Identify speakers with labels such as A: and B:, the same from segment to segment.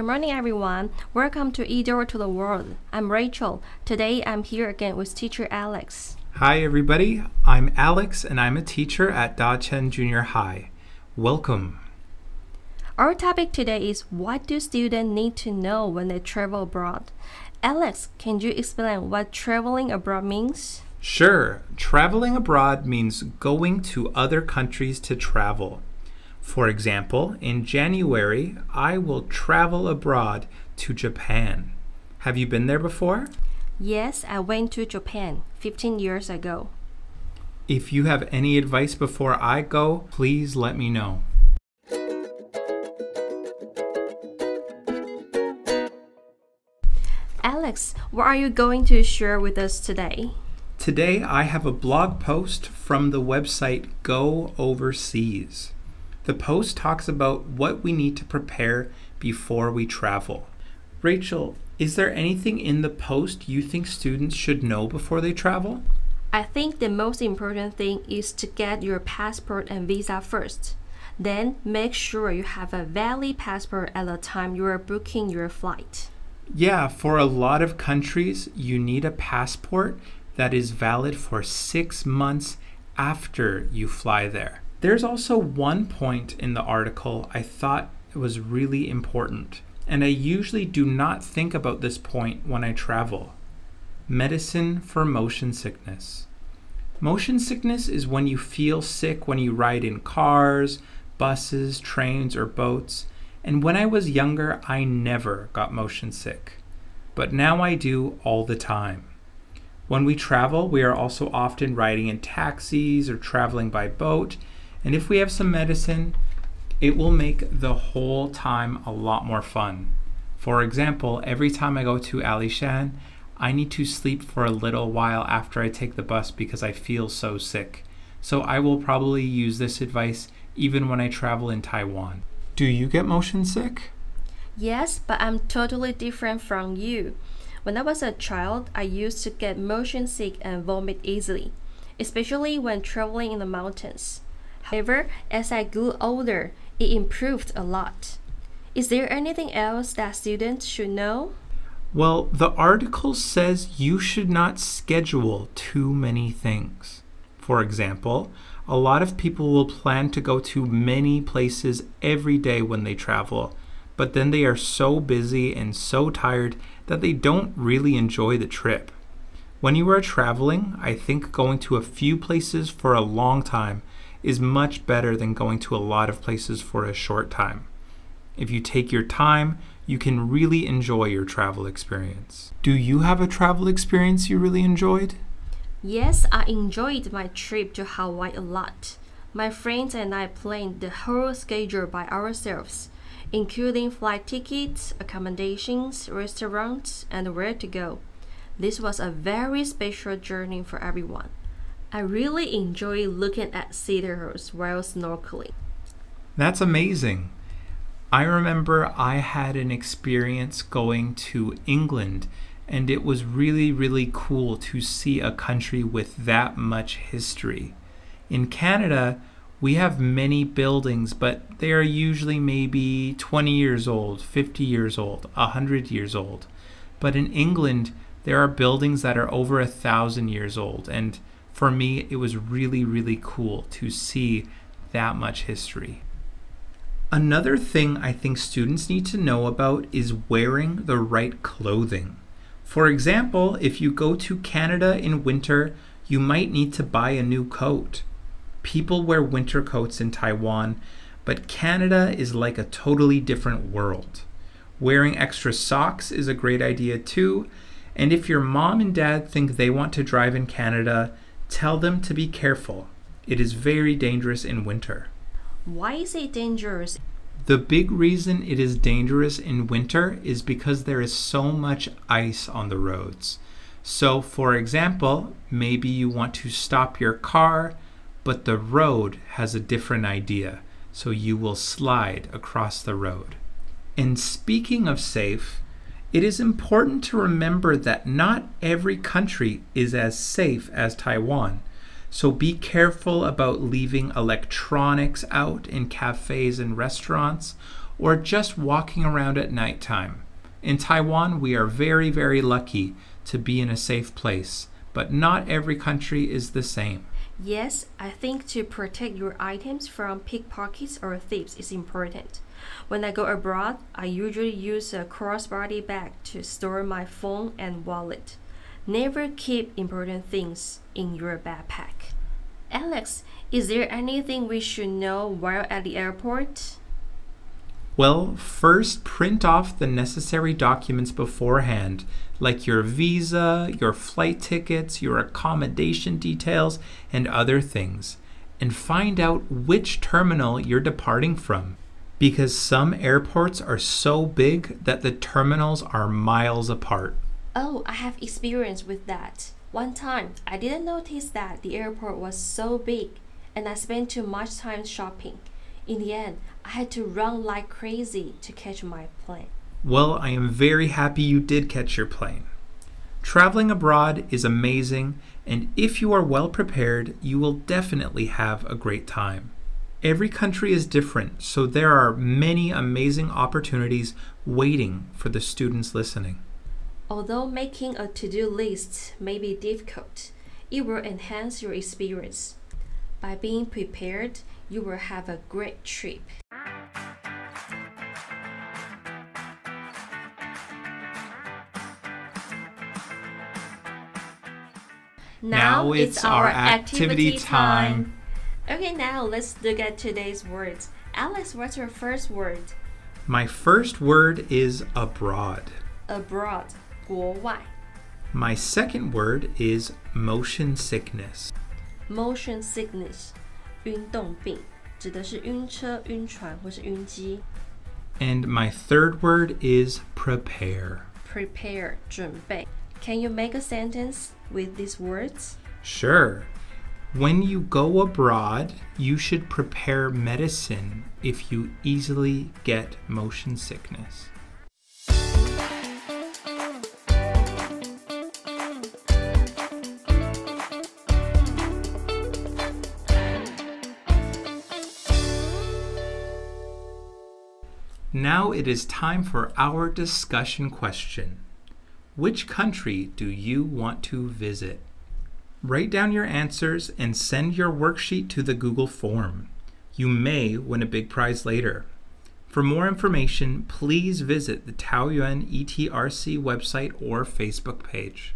A: Good morning, everyone. Welcome to eDoor to the World. I'm Rachel. Today, I'm here again with teacher Alex.
B: Hi, everybody. I'm Alex, and I'm a teacher at Dachen Junior High. Welcome.
A: Our topic today is what do students need to know when they travel abroad? Alex, can you explain what traveling abroad means?
B: Sure. Traveling abroad means going to other countries to travel. For example, in January, I will travel abroad to Japan. Have you been there before?
A: Yes, I went to Japan 15 years ago.
B: If you have any advice before I go, please let me know.
A: Alex, what are you going to share with us today?
B: Today, I have a blog post from the website Go Overseas. The post talks about what we need to prepare before we travel. Rachel, is there anything in the post you think students should know before they travel?
A: I think the most important thing is to get your passport and visa first. Then make sure you have a valid passport at the time you are booking your flight.
B: Yeah, for a lot of countries, you need a passport that is valid for 6 months after you fly there. There's also one point in the article I thought was really important, and I usually do not think about this point when I travel. Medicine for motion sickness. Motion sickness is when you feel sick when you ride in cars, buses, trains, or boats, and when I was younger, I never got motion sick. But now I do all the time. When we travel, we are also often riding in taxis or traveling by boat, and if we have some medicine, it will make the whole time a lot more fun. For example, every time I go to Alishan, I need to sleep for a little while after I take the bus because I feel so sick. So I will probably use this advice even when I travel in Taiwan. Do you get motion sick?
A: Yes, but I'm totally different from you. When I was a child, I used to get motion sick and vomit easily, especially when traveling in the mountains. However, as I grew older, it improved a lot. Is there anything else that students should know?
B: Well, the article says you should not schedule too many things. For example, a lot of people will plan to go to many places every day when they travel, but then they are so busy and so tired that they don't really enjoy the trip. When you are traveling, I think going to a few places for a long time is much better than going to a lot of places for a short time. If you take your time, you can really enjoy your travel experience. Do you have a travel experience you really enjoyed?
A: Yes, I enjoyed my trip to Hawaii a lot. My friends and I planned the whole schedule by ourselves, including flight tickets, accommodations, restaurants, and where to go. This was a very special journey for everyone. I really enjoy looking at cedars while snorkeling.
B: That's amazing. I remember I had an experience going to England, and it was really, really cool to see a country with that much history. In Canada, we have many buildings, but they are usually maybe 20 years old, 50 years old, 100 years old. But in England, there are buildings that are over 1,000 years old, and for me, it was really, really cool to see that much history. Another thing I think students need to know about is wearing the right clothing. For example, if you go to Canada in winter, you might need to buy a new coat. People wear winter coats in Taiwan, but Canada is like a totally different world. Wearing extra socks is a great idea too, and if your mom and dad think they want to drive in Canada, tell them to be careful. It is very dangerous in winter.
A: Why is it dangerous?
B: The big reason it is dangerous in winter is because there is so much ice on the roads. So, for example, maybe you want to stop your car, but the road has a different idea, so you will slide across the road. And speaking of safe, it is important to remember that not every country is as safe as Taiwan. So be careful about leaving electronics out in cafes and restaurants, or just walking around at nighttime. In Taiwan, we are very, very lucky to be in a safe place, but not every country is the same.
A: Yes, I think to protect your items from pickpockets or thieves is important. When I go abroad, I usually use a crossbody bag to store my phone and wallet. Never keep important things in your backpack. Alex, is there anything we should know while at the airport?
B: Well, first print off the necessary documents beforehand, like your visa, your flight tickets, your accommodation details, and other things, and find out which terminal you're departing from, because some airports are so big that the terminals are miles apart.
A: Oh, I have experience with that. One time, I didn't notice that the airport was so big, and I spent too much time shopping. In the end, I had to run like crazy to catch my plane.
B: Well, I am very happy you did catch your plane. Traveling abroad is amazing, and if you are well prepared, you will definitely have a great time. Every country is different, so there are many amazing opportunities waiting for the students listening.
A: Although making a to-do list may be difficult, it will enhance your experience. By being prepared, you will have a great trip.
B: Now it's our activity time.
A: Okay, now let's look at today's words. Alex, what's your first word?
B: My first word is abroad.
A: Abroad, 国外.
B: My second word is motion sickness.
A: Motion sickness, 晕动病，指的是晕车、晕船或是晕机。
B: And my third word is prepare.
A: Prepare, 准备. Can you make a sentence with these words?
B: Sure. When you go abroad, you should prepare medicine if you easily get motion sickness. Now it is time for our discussion question. Which country do you want to visit? Write down your answers and send your worksheet to the Google form. You may win a big prize later. For more information, please visit the Taoyuan ETRC website or Facebook page.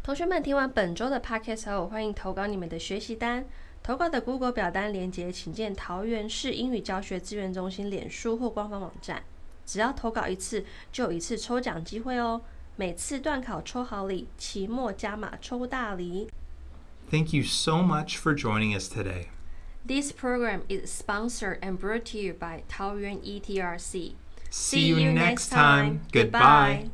A: 同学们听完本周的 podcast 后，欢迎投稿你们的学习单。投稿的 Google 表单连结请见桃园市英语教学资源中心脸书或官方网站。只要投稿一次，就有一次抽奖机会哦。每次段考抽好礼，期末加码抽大礼。
B: Thank you so much for joining us today.
A: This program is sponsored and brought to you by Taoyuan ETRC.
B: See you next time. Goodbye.